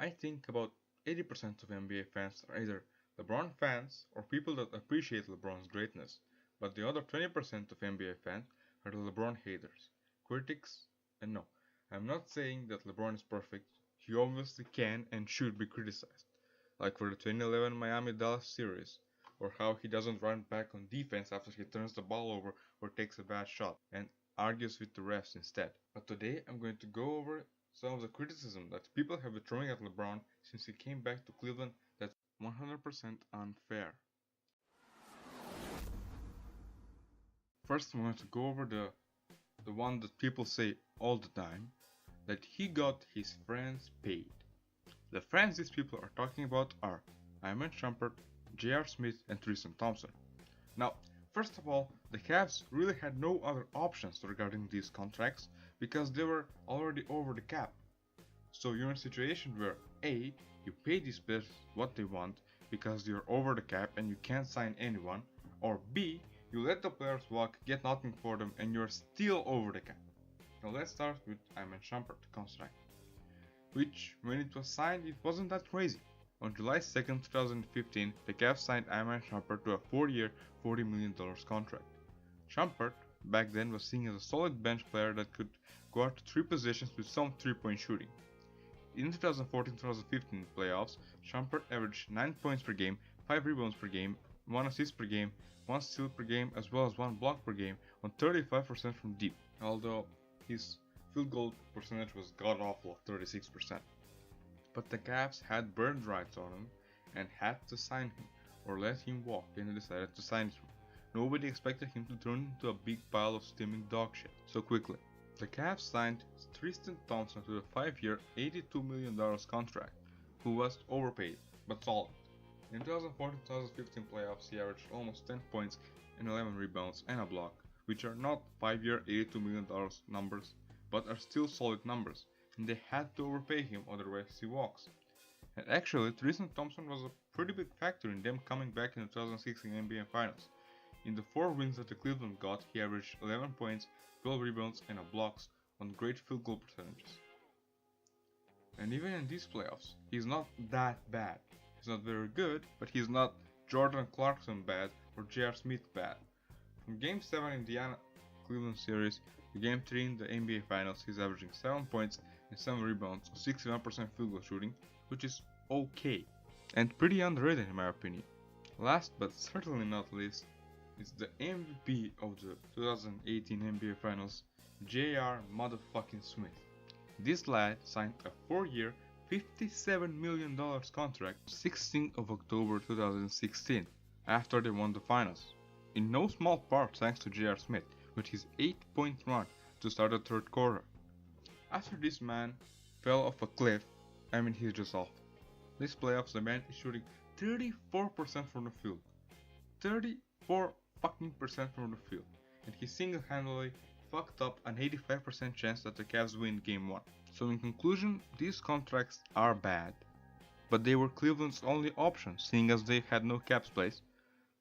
I think about 80% of NBA fans are either LeBron fans or people that appreciate LeBron's greatness, but the other 20% of NBA fans are the LeBron haters, critics, and no, I'm not saying that LeBron is perfect, he obviously can and should be criticized, like for the 2011 Miami Dallas series, or how he doesn't run back on defense after he turns the ball over or takes a bad shot, and argues with the refs instead. But today I'm going to go over some of the criticism that people have been throwing at LeBron since he came back to Cleveland that's 100% unfair. First, I'm going to go over the one that people say all the time, that he got his friends paid. The friends these people are talking about are Iman Shumpert, J.R. Smith, and Tristan Thompson. Now, first of all, the Cavs really had no other options regarding these contracts because they were already over the cap. So you're in a situation where A, you pay these players what they want because you're over the cap and you can't sign anyone, or B, you let the players walk, get nothing for them, and you're still over the cap. Now let's start with Iman Shumpert contract, which when it was signed it wasn't that crazy. On July 2nd, 2015, the Cavs signed Iman Shumpert to a 4-year, $40 million contract. Shumpert back then was seen as a solid bench player that could go out to 3 positions with some 3-point shooting. In the 2014-2015 playoffs, Shumpert averaged 9 points per game, 5 rebounds per game, 1 assist per game, 1 steal per game, as well as 1 block per game on 35% from deep, although his field goal percentage was god-awful at 36%. But the Cavs had bird rights on him and had to sign him, or let him walk, and they decided to sign him. Nobody expected him to turn into a big pile of steaming dog shit so quickly. The Cavs signed Tristan Thompson to a 5-year, $82 million contract, who was overpaid, but solid. In 2014-2015 playoffs, he averaged almost 10 points and 11 rebounds and a block, which are not 5-year, $82 million numbers, but are still solid numbers, and they had to overpay him, otherwise he walks. And actually, Tristan Thompson was a pretty big factor in them coming back in the 2016 NBA Finals. In the 4 wins that the Cleveland got, he averaged 11 points, 12 rebounds, and a blocks on great field goal percentages. And even in these playoffs, he's not that bad. He's not very good, but he's not Jordan Clarkson bad or J.R. Smith bad. From Game 7 Indiana Cleveland series to Game 3 in the NBA Finals, he's averaging 7 points and 7 rebounds on 61% field goal shooting, which is okay, and pretty underrated in my opinion. Last but certainly not least, is the MVP of the 2018 NBA Finals, J.R. motherfucking Smith. This lad signed a 4-year, $57 million contract 16th of October 2016, after they won the finals. In no small part thanks to J.R. Smith, with his 8-point run to start the third quarter. After this man fell off a cliff, he's just off. This playoffs, the man is shooting 34% from the field. 34% from the field. And he single-handedly fucked up an 85% chance that the Cavs win Game 1. So in conclusion, these contracts are bad, but they were Cleveland's only option, seeing as they had no cap space.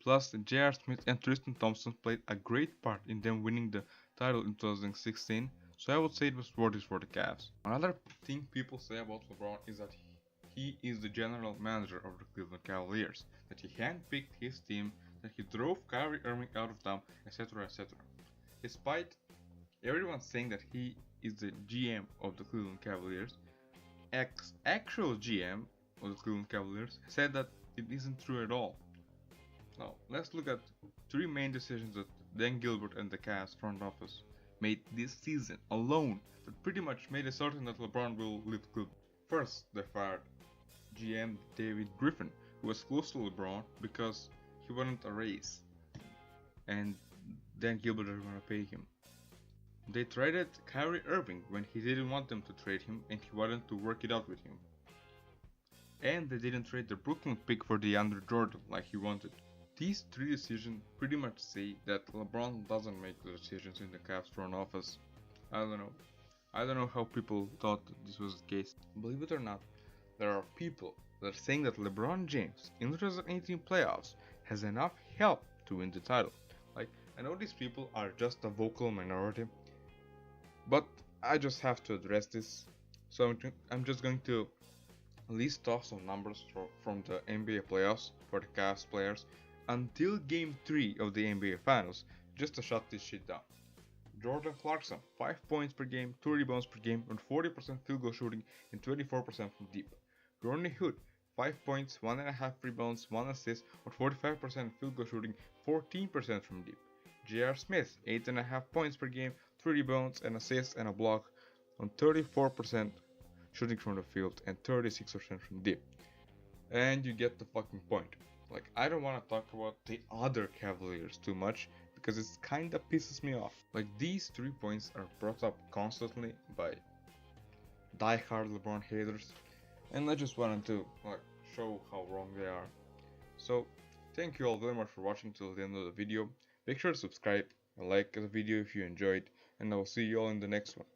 Plus, J.R. Smith and Tristan Thompson played a great part in them winning the title in 2016, so I would say it was worth it for the Cavs. Another thing people say about LeBron is that he is the general manager of the Cleveland Cavaliers, that he handpicked his team, that he drove Kyrie Irving out of town, etc. etc. Despite everyone saying that he is the GM of the Cleveland Cavaliers, actual GM of the Cleveland Cavaliers said that it isn't true at all. Now, let's look at 3 main decisions that Dan Gilbert and the Cavs front office made this season alone that pretty much made it certain that LeBron will leave Cleveland. First, they fired GM David Griffin, who was close to LeBron because he wanted a raise, and Dan Gilbert didn't want to pay him. They traded Kyrie Irving when he didn't want them to trade him and he wanted to work it out with him. And they didn't trade the Brooklyn pick for DeAndre Jordan like he wanted. These 3 decisions pretty much say that LeBron doesn't make the decisions in the Cavs front office. I don't know how people thought that this was the case. Believe it or not, there are people that are saying that LeBron James in the 2018 playoffs has enough help to win the title. Like, I know these people are just a vocal minority, but I just have to address this. So I'm just going to list off some numbers from the NBA playoffs for the Cavs players until Game 3 of the NBA Finals, just to shut this shit down. Jordan Clarkson, 5 points per game, 2 rebounds per game, on 40% field goal shooting and 24% from deep. Rodney Hood, 5 points, 1.5 rebounds, 1 assist, on 45% field goal shooting, 14% from deep. J.R. Smith, 8.5 points per game, 3 rebounds, an assist, and a block, on 34% shooting from the field and 36% from deep. And you get the fucking point. Like, I don't want to talk about the other Cavaliers too much because it kinda pisses me off. Like, these 3 points are brought up constantly by diehard LeBron haters, and I just wanted to show how wrong they are. So, thank you all very much for watching till the end of the video. Make sure to subscribe and like the video if you enjoyed, and I will see you all in the next one.